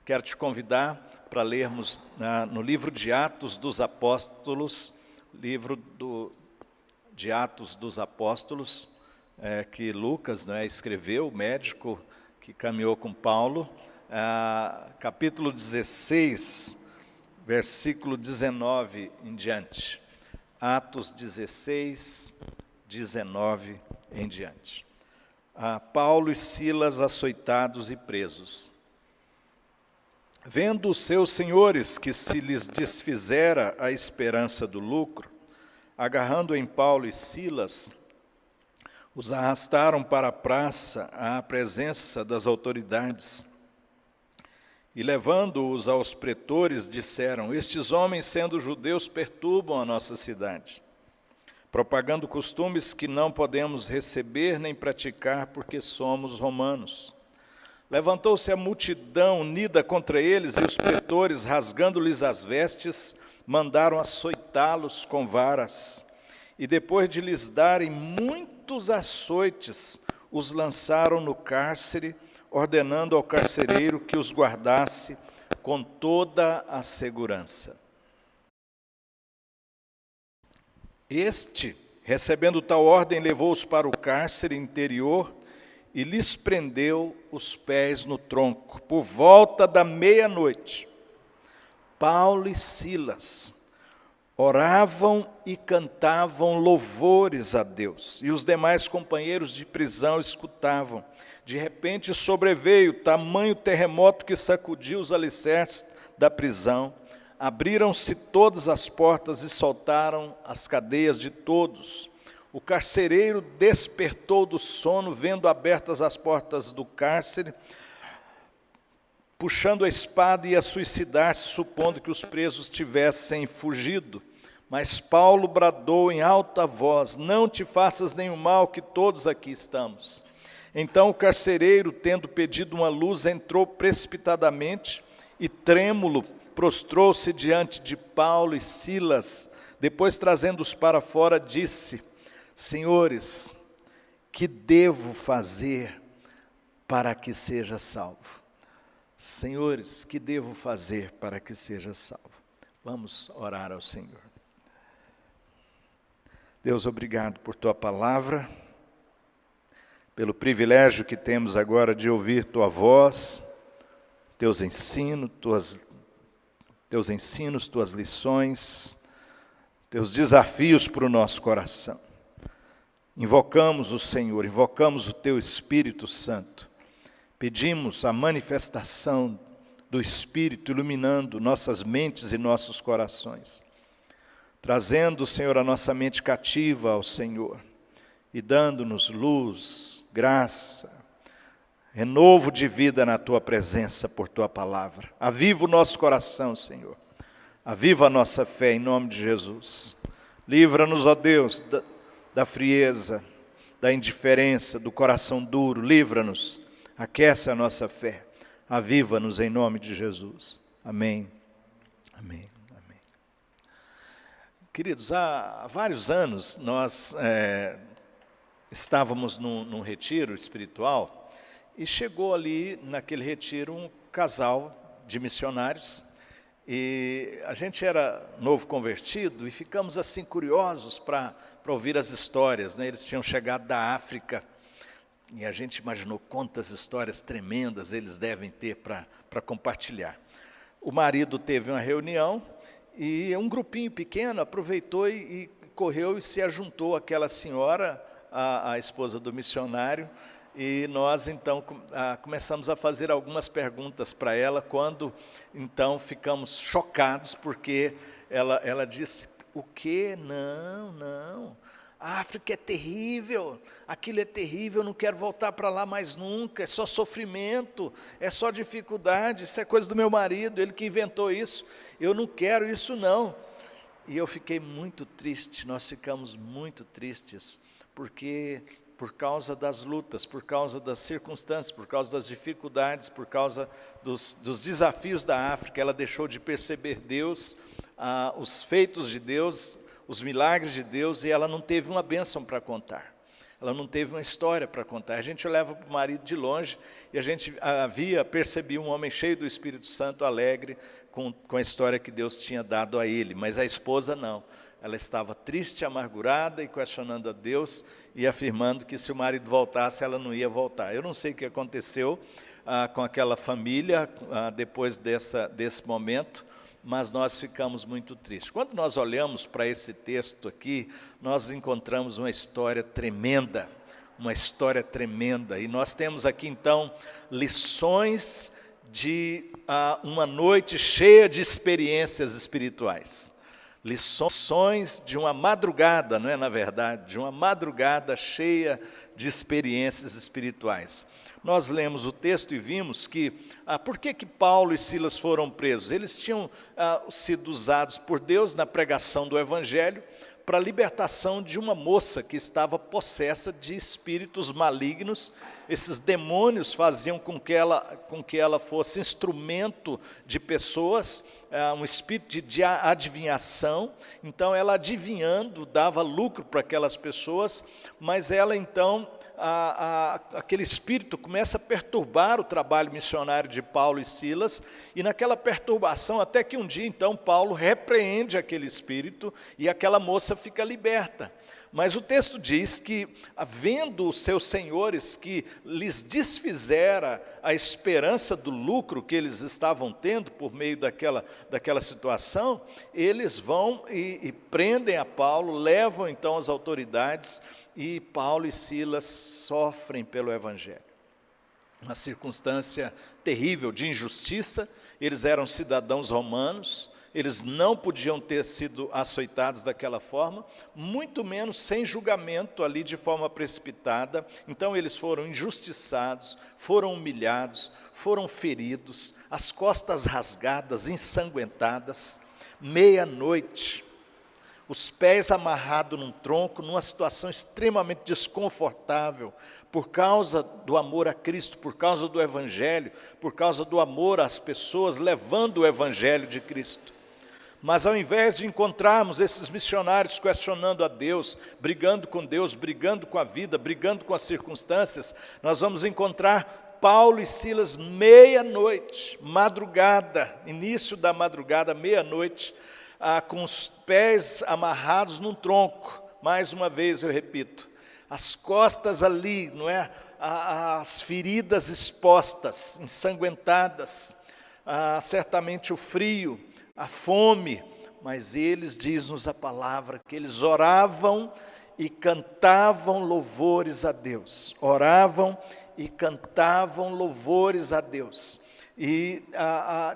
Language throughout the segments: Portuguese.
quero te convidar para lermos no livro de Atos dos Apóstolos, de Atos dos Apóstolos, que Lucas escreveu, o médico que caminhou com Paulo, capítulo 16, versículo 19 em diante. Atos 16, 19 em diante. Paulo e Silas açoitados e presos. Vendo os seus senhores que se lhes desfizera a esperança do lucro, agarrando em Paulo e Silas, os arrastaram para a praça à presença das autoridades. E levando-os aos pretores, disseram: estes homens, sendo judeus, perturbam a nossa cidade, propagando costumes que não podemos receber nem praticar, porque somos romanos. Levantou-se a multidão unida contra eles, e os pretores, rasgando-lhes as vestes, mandaram açoitá-los com varas. E depois de lhes darem muitos açoites, os lançaram no cárcere, ordenando ao carcereiro que os guardasse com toda a segurança. Este, recebendo tal ordem, levou-os para o cárcere interior e lhes prendeu os pés no tronco. Por volta da meia-noite, Paulo e Silas oravam e cantavam louvores a Deus, e os demais companheiros de prisão escutavam. De repente sobreveio tamanho terremoto que sacudiu os alicerces da prisão. Abriram-se todas as portas e soltaram as cadeias de todos. O carcereiro despertou do sono, vendo abertas as portas do cárcere, puxando a espada, ia suicidar-se, supondo que os presos tivessem fugido. Mas Paulo bradou em alta voz: não te faças nenhum mal, que todos aqui estamos. Então o carcereiro, tendo pedido uma luz, entrou precipitadamente e, trêmulo, prostrou-se diante de Paulo e Silas. Depois, trazendo-os para fora, disse: senhores, que devo fazer para que seja salvo? Senhores, que devo fazer para que seja salvo? Vamos orar ao Senhor. Deus, obrigado por Tua palavra, pelo privilégio que temos agora de ouvir Tua voz, Teus ensinos, Tuas lições, Teus desafios para o nosso coração. Invocamos o Senhor, invocamos o Teu Espírito Santo, pedimos a manifestação do Espírito iluminando nossas mentes e nossos corações, trazendo, Senhor, a nossa mente cativa ao Senhor e dando-nos luz, graça, renovo de vida na Tua presença por Tua palavra. Aviva o nosso coração, Senhor, aviva a nossa fé em nome de Jesus. Livra-nos, ó Deus, da frieza, da indiferença, do coração duro. Livra-nos, aquece a nossa fé, aviva-nos em nome de Jesus. Amém, amém, amém. Queridos, há vários anos nós estávamos num retiro espiritual e chegou ali naquele retiro um casal de missionários e a gente era novo convertido e ficamos assim curiosos para ouvir as histórias, Eles tinham chegado da África e a gente imaginou quantas histórias tremendas eles devem ter para compartilhar. O marido teve uma reunião e um grupinho pequeno aproveitou e correu e se ajuntou àquela senhora, a esposa do missionário, e nós então começamos a fazer algumas perguntas para ela, quando então ficamos chocados, porque ela disse: o quê? Não, a África é terrível, aquilo é terrível, eu não quero voltar para lá mais nunca, é só sofrimento, é só dificuldade, isso é coisa do meu marido, ele que inventou isso, eu não quero isso não. E eu fiquei muito triste, nós ficamos muito tristes, porque por causa das lutas, por causa das circunstâncias, por causa das dificuldades, por causa dos desafios da África, ela deixou de perceber Deus, os feitos de Deus, os milagres de Deus, e ela não teve uma bênção para contar. Ela não teve uma história para contar. A gente leva para o marido de longe e a gente percebia um homem cheio do Espírito Santo, alegre, com a história que Deus tinha dado a ele. Mas a esposa não. Ela estava triste, amargurada e questionando a Deus e afirmando que se o marido voltasse, ela não ia voltar. Eu não sei o que aconteceu com aquela família depois desse momento, mas nós ficamos muito tristes. Quando nós olhamos para esse texto aqui, nós encontramos uma história tremenda, e nós temos aqui então lições de uma noite cheia de experiências espirituais. Lições de uma madrugada, não é na verdade, de uma madrugada cheia de experiências espirituais. Nós lemos o texto e vimos que, por que Paulo e Silas foram presos? Eles tinham sido usados por Deus na pregação do Evangelho para a libertação de uma moça que estava possessa de espíritos malignos. Esses demônios faziam com que ela fosse instrumento de pessoas, um espírito de adivinhação. Então ela adivinhando dava lucro para aquelas pessoas, mas ela então, aquele espírito começa a perturbar o trabalho missionário de Paulo e Silas, e naquela perturbação, até que um dia então Paulo repreende aquele espírito e aquela moça fica liberta. Mas o texto diz que, vendo os seus senhores que lhes desfizera a esperança do lucro que eles estavam tendo por meio daquela situação, eles vão e prendem a Paulo, levam então as autoridades, e Paulo e Silas sofrem pelo Evangelho. Uma circunstância terrível de injustiça. Eles eram cidadãos romanos, eles não podiam ter sido açoitados daquela forma, muito menos sem julgamento ali de forma precipitada. Então eles foram injustiçados, foram humilhados, foram feridos, as costas rasgadas, ensanguentadas, meia-noite, os pés amarrados num tronco, numa situação extremamente desconfortável, por causa do amor a Cristo, por causa do Evangelho, por causa do amor às pessoas, levando o Evangelho de Cristo. Mas ao invés de encontrarmos esses missionários questionando a Deus, brigando com a vida, brigando com as circunstâncias, nós vamos encontrar Paulo e Silas meia-noite, madrugada, início da madrugada, meia-noite, com os pés amarrados num tronco. Mais uma vez eu repito, as costas ali, não é? As feridas expostas, ensanguentadas, certamente o frio, a fome, mas eles, diz-nos a palavra, que eles oravam e cantavam louvores a Deus. Oravam e cantavam louvores a Deus. E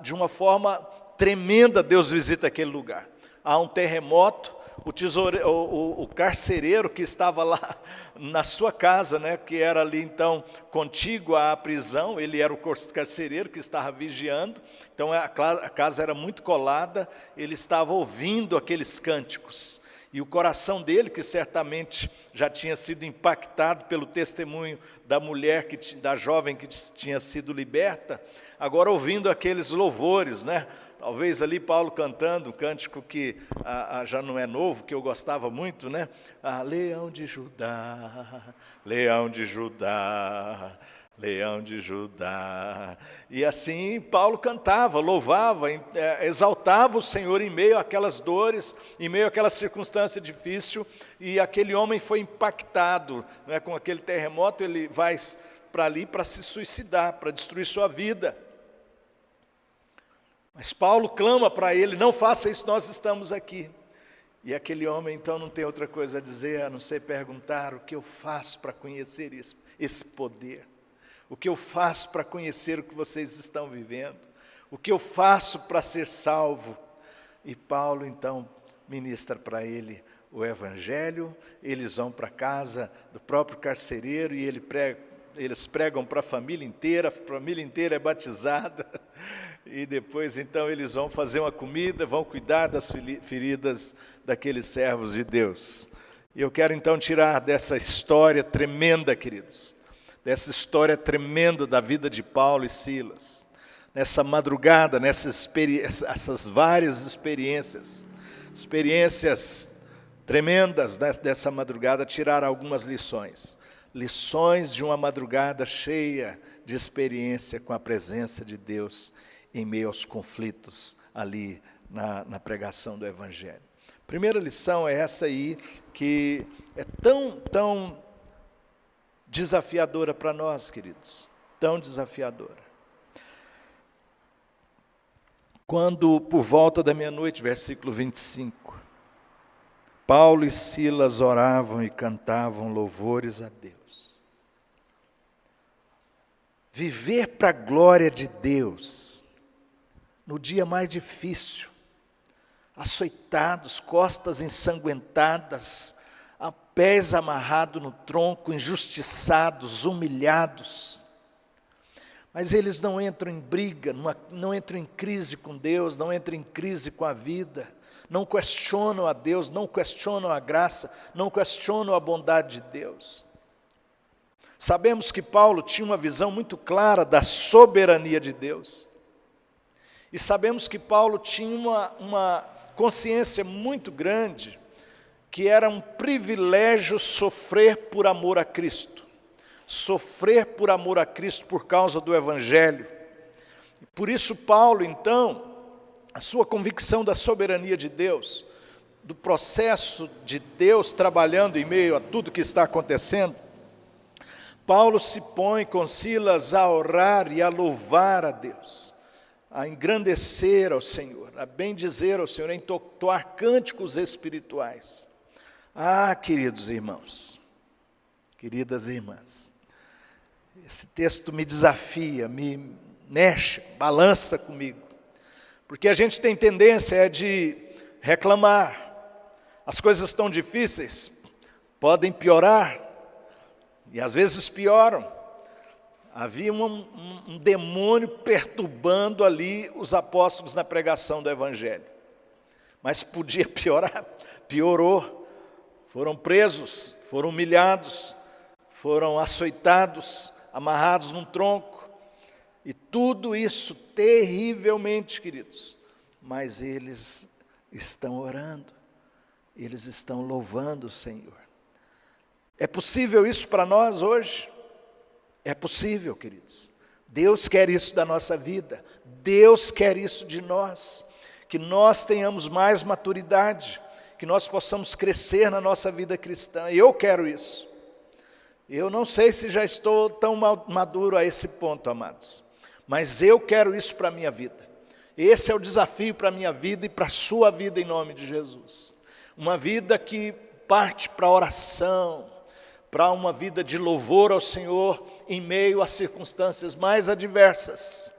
de uma forma tremenda Deus visita aquele lugar. Há um terremoto, o carcereiro que estava lá na sua casa, né, que era ali então contíguo à prisão, ele era o carcereiro que estava vigiando, então a casa era muito colada, ele estava ouvindo aqueles cânticos, e o coração dele, que certamente já tinha sido impactado pelo testemunho da mulher, da jovem que tinha sido liberta, agora ouvindo aqueles louvores, né? Talvez ali Paulo cantando um cântico que já não é novo, que eu gostava muito, né? Leão de Judá, Leão de Judá, Leão de Judá. E assim Paulo cantava, louvava, exaltava o Senhor em meio àquelas dores, em meio àquela circunstância difícil, e aquele homem foi impactado, né, com aquele terremoto. Ele vai para ali para se suicidar, para destruir sua vida. Mas Paulo clama para ele: não faça isso, nós estamos aqui. E aquele homem então não tem outra coisa a dizer a não ser perguntar: o que eu faço para conhecer esse poder? O que eu faço para conhecer o que vocês estão vivendo? O que eu faço para ser salvo? E Paulo então ministra para ele o Evangelho. Eles vão para a casa do próprio carcereiro e eles pregam para a família inteira é batizada. E depois então eles vão fazer uma comida, vão cuidar das feridas daqueles servos de Deus. E eu quero então tirar dessa história tremenda, queridos, dessa história tremenda da vida de Paulo e Silas, nessa madrugada, essas várias experiências tremendas dessa madrugada, tirar algumas lições. Lições de uma madrugada cheia de experiência com a presença de Deus em meio aos conflitos ali na pregação do Evangelho. Primeira lição é essa aí, que é tão desafiadora para nós, queridos, tão desafiadora. Quando, por volta da meia-noite, versículo 25, Paulo e Silas oravam e cantavam louvores a Deus. Viver para a glória de Deus, no dia mais difícil, açoitados, costas ensanguentadas, pés amarrados no tronco, injustiçados, humilhados. Mas eles não entram em briga, não entram em crise com Deus, não entram em crise com a vida, não questionam a Deus, não questionam a graça, não questionam a bondade de Deus. Sabemos que Paulo tinha uma visão muito clara da soberania de Deus. E sabemos que Paulo tinha uma consciência muito grande, que era um privilégio sofrer por amor a Cristo. Sofrer por amor a Cristo por causa do Evangelho. Por isso Paulo, então, a sua convicção da soberania de Deus, do processo de Deus trabalhando em meio a tudo que está acontecendo, Paulo se põe com Silas a orar e a louvar a Deus, a engrandecer ao Senhor, a bendizer ao Senhor, a entoar cânticos espirituais. Ah, queridos irmãos, queridas irmãs, esse texto me desafia, me mexe, balança comigo, porque a gente tem tendência de reclamar, as coisas estão difíceis, podem piorar, e às vezes pioram. Havia um demônio perturbando ali os apóstolos na pregação do Evangelho, mas podia piorar, piorou. Foram presos, foram humilhados, foram açoitados, amarrados num tronco. E tudo isso terrivelmente, queridos. Mas eles estão orando, eles estão louvando o Senhor. É possível isso para nós hoje? É possível, queridos. Deus quer isso da nossa vida. Deus quer isso de nós. Que nós tenhamos mais maturidade, que nós possamos crescer na nossa vida cristã. Eu quero isso. Eu não sei se já estou tão maduro a esse ponto, amados, mas eu quero isso para a minha vida. Esse é o desafio para a minha vida e para a sua vida, em nome de Jesus. Uma vida que parte para a oração, para uma vida de louvor ao Senhor em meio às circunstâncias mais adversas.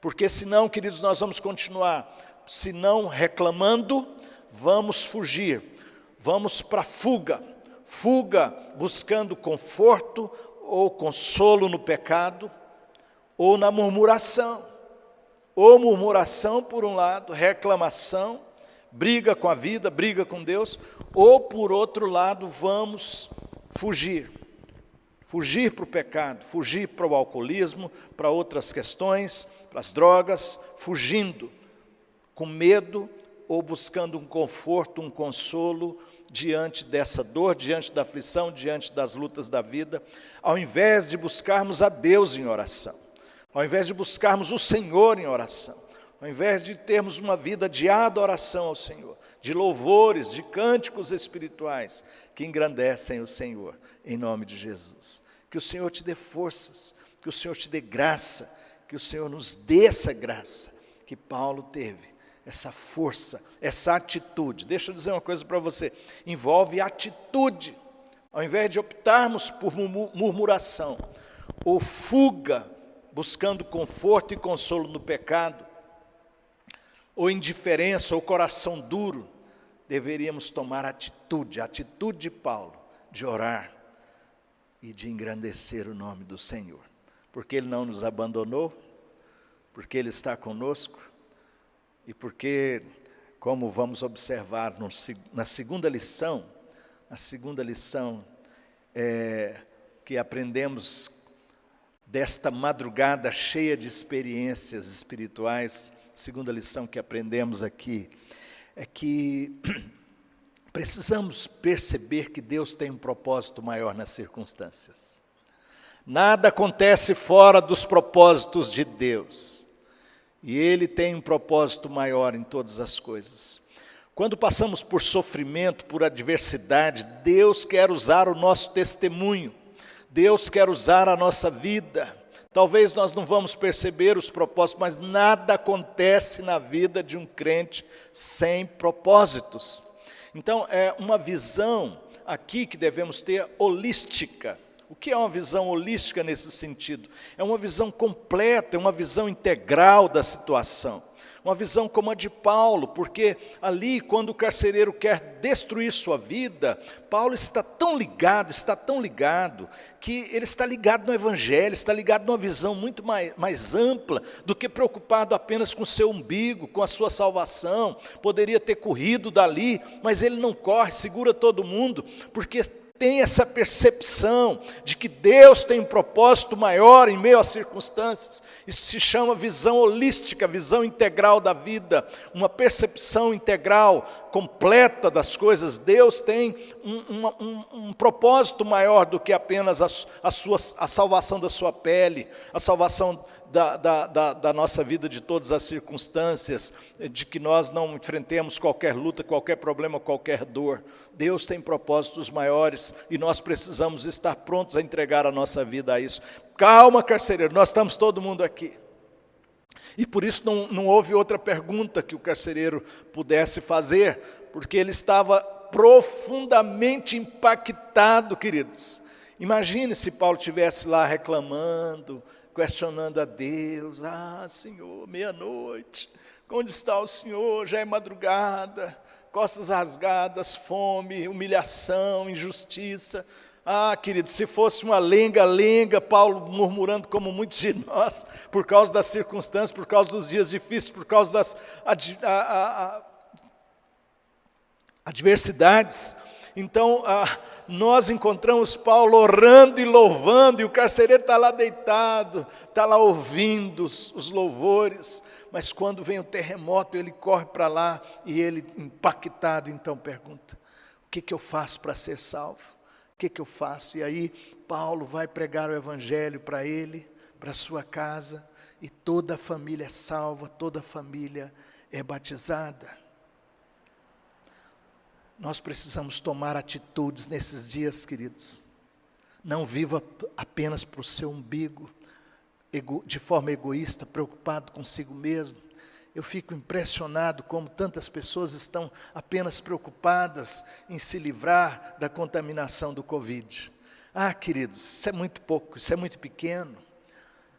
Porque senão, queridos, nós vamos continuar, se não reclamando, vamos fugir, vamos para a fuga buscando conforto ou consolo no pecado, ou na murmuração, ou murmuração por um lado, reclamação, briga com a vida, briga com Deus, ou por outro lado vamos fugir para o pecado, fugir para o alcoolismo, para outras questões, para as drogas, fugindo com medo, ou buscando um conforto, um consolo, diante dessa dor, diante da aflição, diante das lutas da vida, ao invés de buscarmos a Deus em oração, ao invés de buscarmos o Senhor em oração, ao invés de termos uma vida de adoração ao Senhor, de louvores, de cânticos espirituais, que engrandecem o Senhor, em nome de Jesus. Que o Senhor te dê forças, que o Senhor te dê graça, que o Senhor nos dê essa graça que Paulo teve, essa força, essa atitude. Deixa eu dizer uma coisa para você, envolve atitude. Ao invés de optarmos por murmuração ou fuga, buscando conforto e consolo no pecado, ou indiferença, ou coração duro, deveríamos tomar atitude, a atitude de Paulo, de orar e de engrandecer o nome do Senhor. Porque Ele não nos abandonou, porque Ele está conosco, e porque, como vamos observar na segunda lição, que aprendemos desta madrugada cheia de experiências espirituais, segunda lição que aprendemos aqui, é que Precisamos perceber que Deus tem um propósito maior nas circunstâncias. Nada acontece fora dos propósitos de Deus. E Ele tem um propósito maior em todas as coisas. Quando passamos por sofrimento, por adversidade, Deus quer usar o nosso testemunho. Deus quer usar a nossa vida. Talvez nós não vamos perceber os propósitos, mas nada acontece na vida de um crente sem propósitos. Então, é uma visão aqui que devemos ter holística. O que é uma visão holística nesse sentido? É uma visão completa, é uma visão integral da situação. Uma visão como a de Paulo, porque ali, quando o carcereiro quer destruir sua vida, Paulo está tão ligado, que ele está ligado no Evangelho, está ligado numa visão muito mais ampla do que preocupado apenas com o seu umbigo, com a sua salvação. Poderia ter corrido dali, mas ele não corre, segura todo mundo, porque tem essa percepção de que Deus tem um propósito maior em meio às circunstâncias. Isso se chama visão holística, visão integral da vida, uma percepção integral, completa das coisas. Deus tem um propósito maior do que apenas a salvação da sua pele, a salvação da nossa vida de todas as circunstâncias, de que nós não enfrentemos qualquer luta, qualquer problema, qualquer dor. Deus tem propósitos maiores e nós precisamos estar prontos a entregar a nossa vida a isso. Calma, carcereiro, nós estamos todo mundo aqui. E por isso não houve outra pergunta que o carcereiro pudesse fazer, porque ele estava profundamente impactado, queridos. Imagine se Paulo estivesse lá reclamando, questionando a Deus. Senhor, meia-noite, onde está o Senhor? Já é madrugada, costas rasgadas, fome, humilhação, injustiça. Querido, se fosse uma lenga-lenga, Paulo murmurando como muitos de nós, por causa das circunstâncias, por causa dos dias difíceis, por causa das adversidades. Então, nós encontramos Paulo orando e louvando, e o carcereiro está lá deitado, está lá ouvindo os louvores, mas quando vem o terremoto, ele corre para lá, e ele, impactado, então pergunta: o que eu faço para ser salvo? O que eu faço? E aí Paulo vai pregar o Evangelho para ele, para sua casa, e toda a família é salva, toda a família é batizada. Nós precisamos tomar atitudes nesses dias, queridos. Não viva apenas para o seu umbigo, de forma egoísta, preocupado consigo mesmo. Eu fico impressionado como tantas pessoas estão apenas preocupadas em se livrar da contaminação do Covid. Queridos, isso é muito pouco, isso é muito pequeno.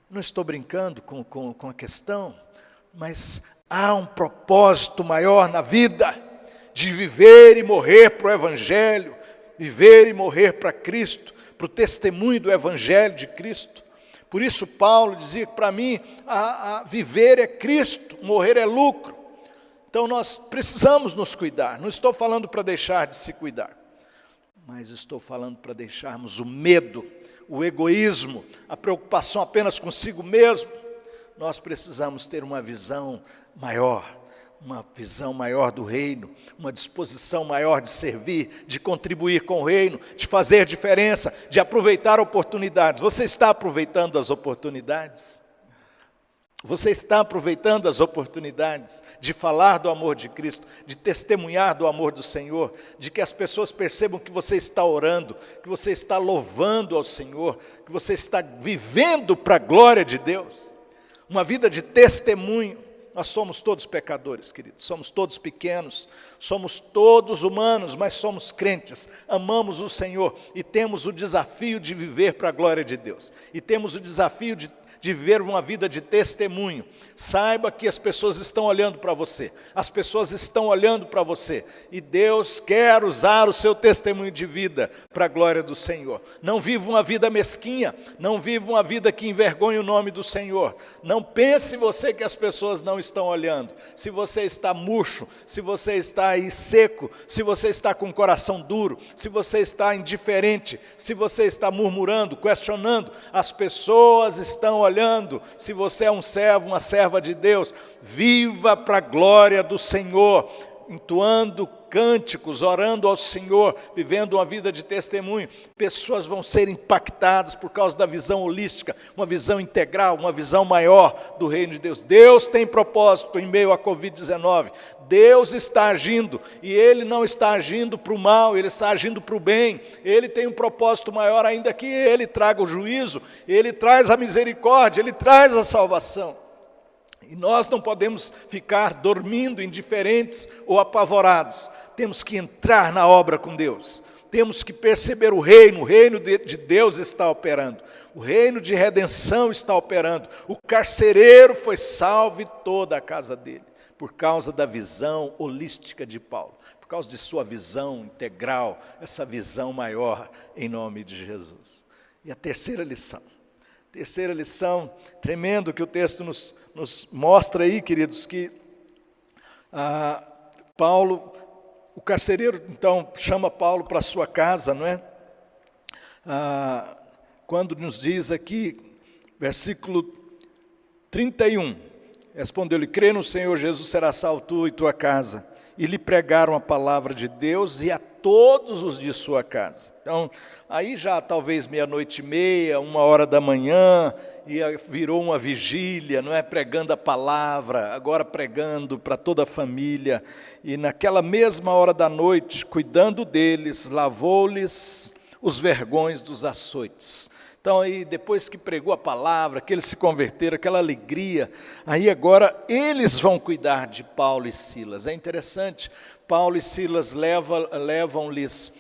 Não estou brincando com a questão, mas há um propósito maior na vida, de viver e morrer para o Evangelho, viver e morrer para Cristo, para o testemunho do Evangelho de Cristo. Por isso Paulo dizia que para mim viver é Cristo, morrer é lucro. Então nós precisamos nos cuidar. Não estou falando para deixar de se cuidar, mas estou falando para deixarmos o medo, o egoísmo, a preocupação apenas consigo mesmo. Nós precisamos ter uma visão maior do reino, uma disposição maior de servir, de contribuir com o reino, de fazer diferença, de aproveitar oportunidades. Você está aproveitando as oportunidades? Você está aproveitando as oportunidades de falar do amor de Cristo, de testemunhar do amor do Senhor, de que as pessoas percebam que você está orando, que você está louvando ao Senhor, que você está vivendo para a glória de Deus? Uma vida de testemunho. Nós somos todos pecadores, queridos, somos todos pequenos, somos todos humanos, mas somos crentes, amamos o Senhor e temos o desafio de viver para a glória de Deus. E temos o desafio de viver uma vida de testemunho. Saiba que as pessoas estão olhando para você, as pessoas estão olhando para você, e Deus quer usar o seu testemunho de vida para a glória do Senhor. Não viva uma vida mesquinha, não viva uma vida que envergonhe o nome do Senhor. Não pense você que as pessoas não estão olhando. Se você está murcho, se você está aí seco, se você está com o coração duro, se você está indiferente, se você está murmurando, questionando, as pessoas estão olhando. Se você é um servo, uma serva de Deus, viva para a glória do Senhor, entoando cânticos, orando ao Senhor, vivendo uma vida de testemunho, pessoas vão ser impactadas por causa da visão holística, uma visão integral, uma visão maior do reino de Deus. Deus tem propósito em meio à Covid-19. Deus está agindo, e Ele não está agindo para o mal, Ele está agindo para o bem. Ele tem um propósito maior, ainda que Ele traga o juízo, Ele traz a misericórdia, Ele traz a salvação. E nós não podemos ficar dormindo indiferentes ou apavorados. Temos que entrar na obra com Deus. Temos que perceber o reino de Deus está operando. O reino de redenção está operando. O carcereiro foi salvo e toda a casa dele, por causa da visão holística de Paulo, por causa de sua visão integral, essa visão maior em nome de Jesus. E a terceira lição, tremendo que o texto nos mostra aí, queridos, que Paulo, o carcereiro então chama Paulo para a sua casa, não é? Quando nos diz aqui, versículo 31, respondeu-lhe: crê no Senhor Jesus, será salvo tu e tua casa. E lhe pregaram a palavra de Deus e a todos os de sua casa. Então, aí já talvez 00:30, 1h, e virou uma vigília, não é? Pregando a palavra, agora pregando para toda a família. E naquela mesma hora da noite, cuidando deles, lavou-lhes os vergões dos açoites. Então aí depois que pregou a palavra, que eles se converteram, aquela alegria, aí agora eles vão cuidar de Paulo e Silas. É interessante, Paulo e Silas levam-lhes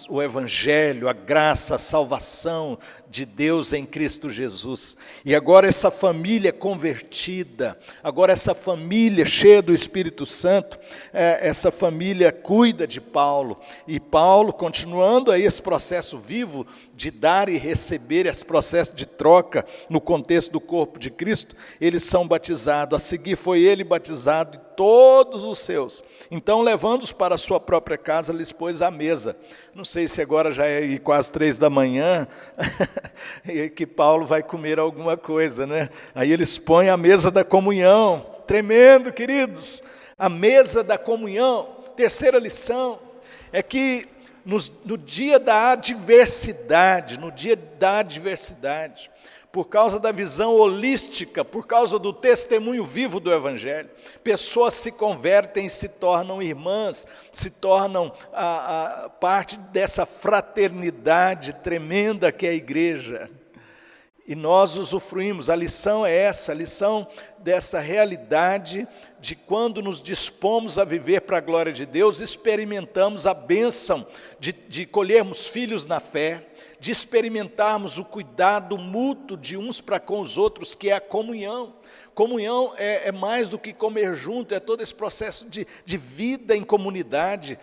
o evangelho, a graça, a salvação de Deus em Cristo Jesus. E agora essa família convertida, agora essa família cheia do Espírito Santo, essa família cuida de Paulo. E Paulo, continuando aí esse processo vivo de dar e receber, esse processo de troca no contexto do corpo de Cristo, eles são batizados. A seguir foi ele batizado e todos os seus. Então, levando-os para a sua própria casa, lhes pôs à mesa. Não sei se agora já é quase 3h, que Paulo vai comer alguma coisa, né? Aí eles põem a mesa da comunhão. Tremendo, queridos. A mesa da comunhão. Terceira lição é que no dia da adversidade, por causa da visão holística, por causa do testemunho vivo do Evangelho, pessoas se convertem e se tornam irmãs, se tornam parte dessa fraternidade tremenda que é a igreja. E nós usufruímos, a lição é essa, a lição dessa realidade de quando nos dispomos a viver para a glória de Deus, experimentamos a bênção de colhermos filhos na fé, de experimentarmos o cuidado mútuo de uns para com os outros, que é a comunhão. Comunhão é mais do que comer junto, é todo esse processo de vida em comunidade.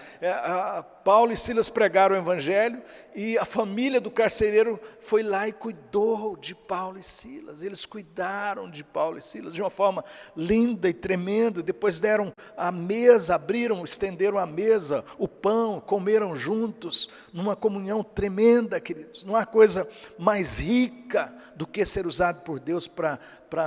Paulo e Silas pregaram o Evangelho e a família do carcereiro foi lá e cuidou de Paulo e Silas. Eles cuidaram de Paulo e Silas de uma forma linda e tremenda. Depois deram a mesa, estenderam a mesa, o pão, comeram juntos, numa comunhão tremenda, queridos. Não há coisa mais rica do que ser usado por Deus para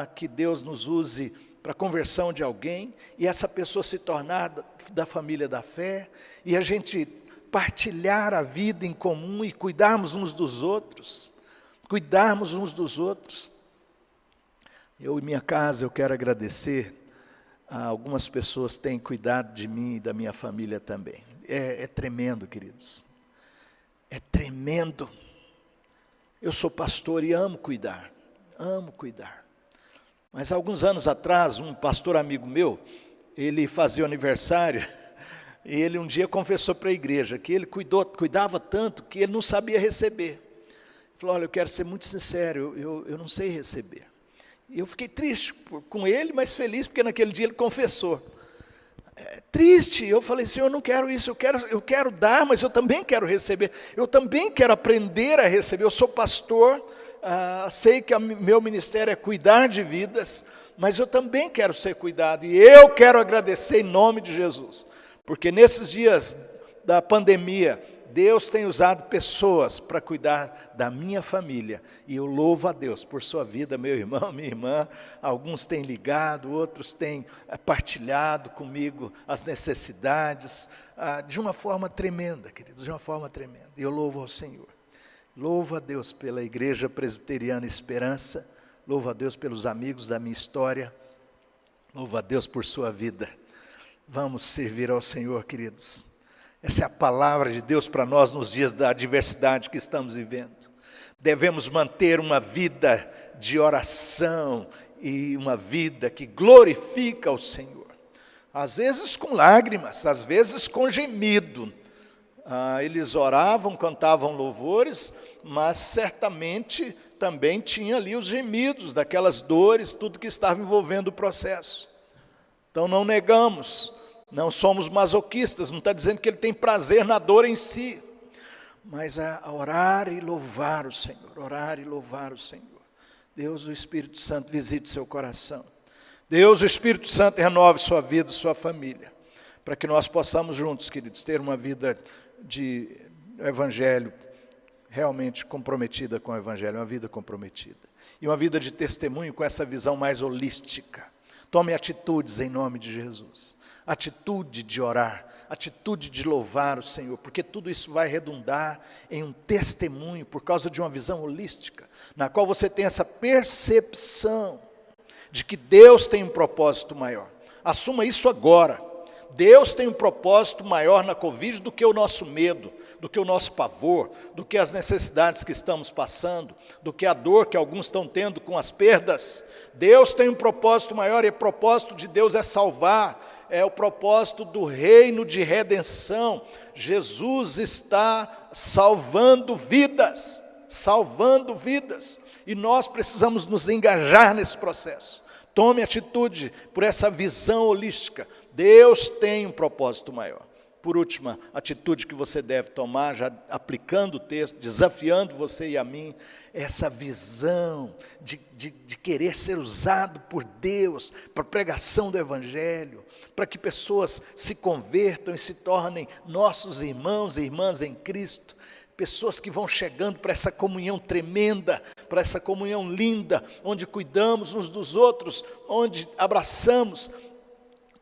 que Deus nos use para a conversão de alguém, e essa pessoa se tornar da família da fé, e a gente partilhar a vida em comum e cuidarmos uns dos outros. Eu e minha casa, eu quero agradecer a algumas pessoas que têm cuidado de mim e da minha família também. É tremendo, queridos. É tremendo. Eu sou pastor e amo cuidar. Mas alguns anos atrás, um pastor amigo meu, ele fazia o aniversário, e ele um dia confessou para a igreja que ele cuidava tanto que ele não sabia receber. Ele falou: olha, eu quero ser muito sincero, eu não sei receber. E eu fiquei triste com ele, mas feliz, porque naquele dia ele confessou. Triste, eu falei: Senhor, eu não quero isso, eu quero dar, mas eu também quero receber, eu também quero aprender a receber. Eu sou pastor, sei que meu ministério é cuidar de vidas, mas eu também quero ser cuidado, e eu quero agradecer em nome de Jesus, porque nesses dias da pandemia, Deus tem usado pessoas para cuidar da minha família, e eu louvo a Deus por sua vida, meu irmão, minha irmã. Alguns têm ligado, outros têm partilhado comigo as necessidades, de uma forma tremenda, queridos, de uma forma tremenda. E eu louvo ao Senhor. Louvo a Deus pela Igreja Presbiteriana Esperança, louvo a Deus pelos amigos da minha história, louvo a Deus por sua vida. Vamos servir ao Senhor, queridos. Essa é a palavra de Deus para nós nos dias da adversidade que estamos vivendo. Devemos manter uma vida de oração e uma vida que glorifica o Senhor. Às vezes com lágrimas, às vezes com gemido. Eles oravam, cantavam louvores, mas certamente também tinha ali os gemidos daquelas dores, tudo que estava envolvendo o processo. Então não negamos. Não somos masoquistas, não está dizendo que ele tem prazer na dor em si, mas a orar e louvar o Senhor, orar e louvar o Senhor. Deus, o Espírito Santo, visite seu coração. Deus, o Espírito Santo, renove sua vida, sua família, para que nós possamos juntos, queridos, ter uma vida de evangelho, realmente comprometida com o evangelho, uma vida comprometida. E uma vida de testemunho com essa visão mais holística. Tome atitudes em nome de Jesus. Atitude de orar, atitude de louvar o Senhor, porque tudo isso vai redundar em um testemunho por causa de uma visão holística, na qual você tem essa percepção de que Deus tem um propósito maior. Assuma isso agora. Deus tem um propósito maior na Covid do que o nosso medo, do que o nosso pavor, do que as necessidades que estamos passando, do que a dor que alguns estão tendo com as perdas. Deus tem um propósito maior, e o propósito de Deus é salvar, é o propósito do reino de redenção. Jesus está salvando vidas, e nós precisamos nos engajar nesse processo. Tome atitude por essa visão holística. Deus tem um propósito maior. Por última atitude que você deve tomar, já aplicando o texto, desafiando você e a mim, essa visão de querer ser usado por Deus para a pregação do Evangelho, para que pessoas se convertam e se tornem nossos irmãos e irmãs em Cristo, pessoas que vão chegando para essa comunhão tremenda, para essa comunhão linda, onde cuidamos uns dos outros, onde abraçamos,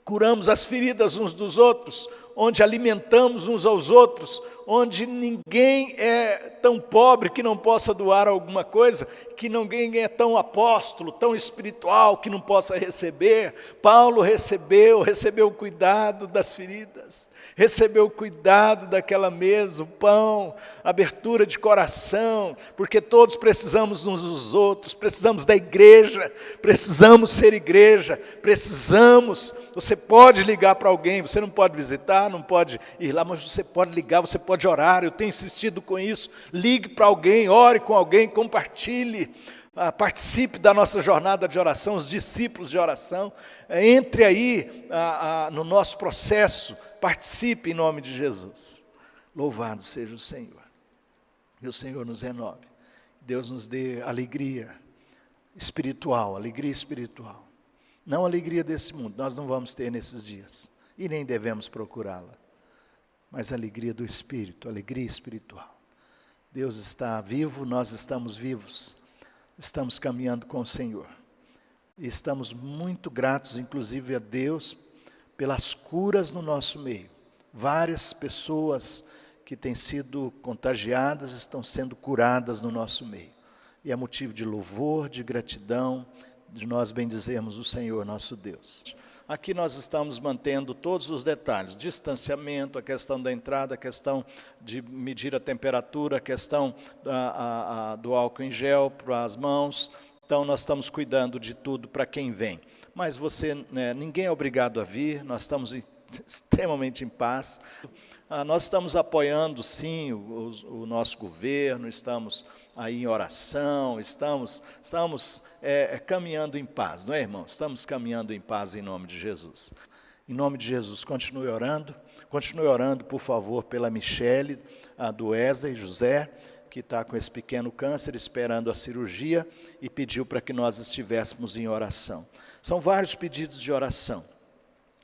curamos as feridas uns dos outros, onde alimentamos uns aos outros, onde ninguém é tão pobre que não possa doar alguma coisa, que ninguém é tão apóstolo, tão espiritual que não possa receber. Paulo recebeu o cuidado das feridas, recebeu o cuidado daquela mesa, o pão, abertura de coração, porque todos precisamos uns dos outros, precisamos da igreja, precisamos ser igreja, você pode ligar para alguém, você não pode visitar, não pode ir lá, mas você pode ligar, você pode orar. Eu tenho insistido com isso. Ligue para alguém, ore com alguém, compartilhe, participe da nossa jornada de oração, os discípulos de oração, entre aí no nosso processo, participe em nome de Jesus. Louvado seja o Senhor. Que o Senhor nos renove, Deus nos dê alegria espiritual, não a alegria desse mundo, nós não vamos ter nesses dias, e nem devemos procurá-la, mas a alegria do Espírito, a alegria espiritual. Deus está vivo, nós estamos vivos, estamos caminhando com o Senhor, e estamos muito gratos, inclusive a Deus, pelas curas no nosso meio. Várias pessoas que têm sido contagiadas estão sendo curadas no nosso meio, e é motivo de louvor, de gratidão, de nós bendizermos o Senhor nosso Deus. Aqui nós estamos mantendo todos os detalhes, distanciamento, a questão da entrada, a questão de medir a temperatura, a questão do álcool em gel para as mãos. Então nós estamos cuidando de tudo para quem vem. Mas ninguém é obrigado a vir, nós estamos extremamente em paz. Nós estamos apoiando sim o nosso governo, estamos aí em oração, estamos caminhando em paz, não é, irmão? Estamos caminhando em paz em nome de Jesus. Em nome de Jesus, continue orando, por favor, pela Michele, do Wesley José, que está com esse pequeno câncer, esperando a cirurgia, e pediu para que nós estivéssemos em oração. São vários pedidos de oração,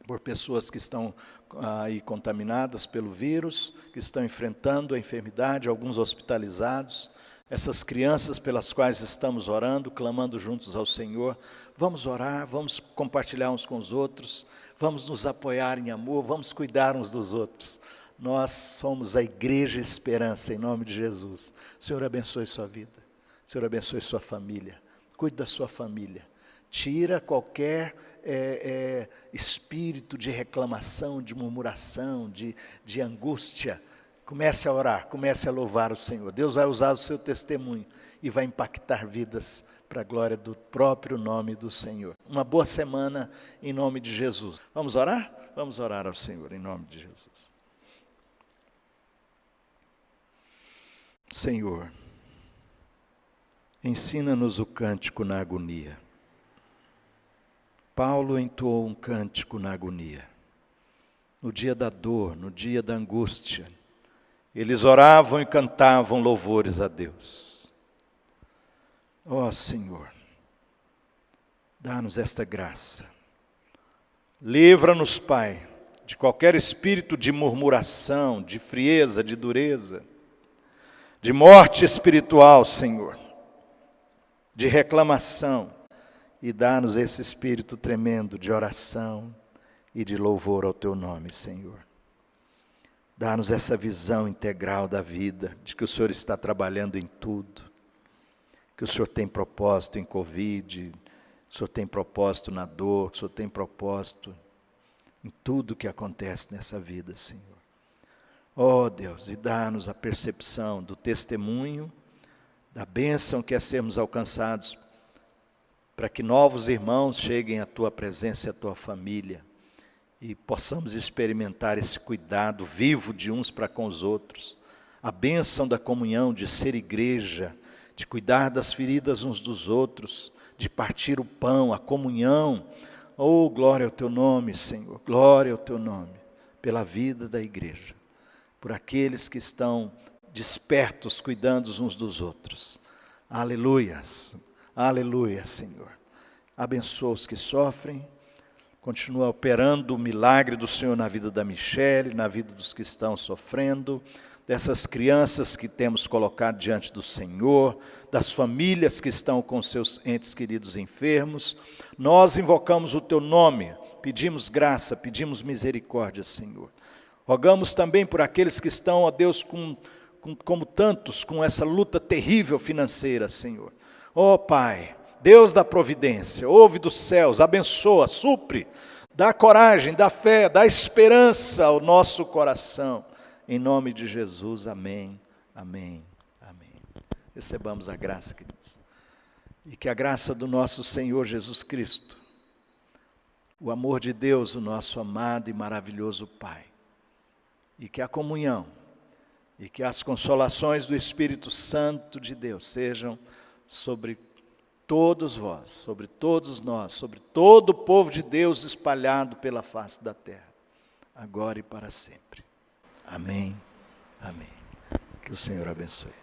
por pessoas que estão aí contaminadas pelo vírus, que estão enfrentando a enfermidade, alguns hospitalizados, essas crianças pelas quais estamos orando, clamando juntos ao Senhor. Vamos orar, vamos compartilhar uns com os outros, vamos nos apoiar em amor, vamos cuidar uns dos outros. Nós somos a Igreja Esperança, em nome de Jesus. Senhor, abençoe sua vida. Senhor, abençoe sua família. Cuide da sua família. Tira qualquer espírito de reclamação, de murmuração, de angústia. Comece a orar, comece a louvar o Senhor. Deus vai usar o seu testemunho e vai impactar vidas para a glória do próprio nome do Senhor. Uma boa semana em nome de Jesus. Vamos orar? Vamos orar ao Senhor em nome de Jesus. Senhor, ensina-nos o cântico na agonia. Paulo entoou um cântico na agonia. No dia da dor, no dia da angústia, eles oravam e cantavam louvores a Deus. Ó Senhor, dá-nos esta graça. Livra-nos, Pai, de qualquer espírito de murmuração, de frieza, de dureza, de morte espiritual, Senhor, de reclamação, e dá-nos esse espírito tremendo de oração e de louvor ao Teu nome, Senhor. Dá-nos essa visão integral da vida, de que o Senhor está trabalhando em tudo, que o Senhor tem propósito em Covid, o Senhor tem propósito na dor, que o Senhor tem propósito em tudo que acontece nessa vida, Senhor. Ó Deus, e dá-nos a percepção do testemunho, da bênção que é sermos alcançados, para que novos irmãos cheguem à Tua presença e à Tua família, e possamos experimentar esse cuidado vivo de uns para com os outros, a bênção da comunhão, de ser igreja, de cuidar das feridas uns dos outros, de partir o pão, a comunhão. Oh, glória ao Teu nome, Senhor, glória ao Teu nome, pela vida da igreja, por aqueles que estão despertos, cuidando uns dos outros. Aleluias, aleluia, Senhor. Abençoa os que sofrem, continua operando o milagre do Senhor na vida da Michele, na vida dos que estão sofrendo, dessas crianças que temos colocado diante do Senhor, das famílias que estão com seus entes queridos enfermos. Nós invocamos o Teu nome, pedimos graça, pedimos misericórdia, Senhor. Rogamos também por aqueles que estão, ó Deus, como tantos, com essa luta terrível financeira, Senhor. Ó Pai, Deus da providência, ouve dos céus, abençoa, supre, dá coragem, dá fé, dá esperança ao nosso coração. Em nome de Jesus, amém, amém, amém. Recebamos a graça, queridos. E que a graça do nosso Senhor Jesus Cristo, o amor de Deus, o nosso amado e maravilhoso Pai, e que a comunhão, e que as consolações do Espírito Santo de Deus sejam sobre todos vós, sobre todos nós, sobre todo o povo de Deus espalhado pela face da terra, agora e para sempre. Amém, amém. Que o Senhor abençoe.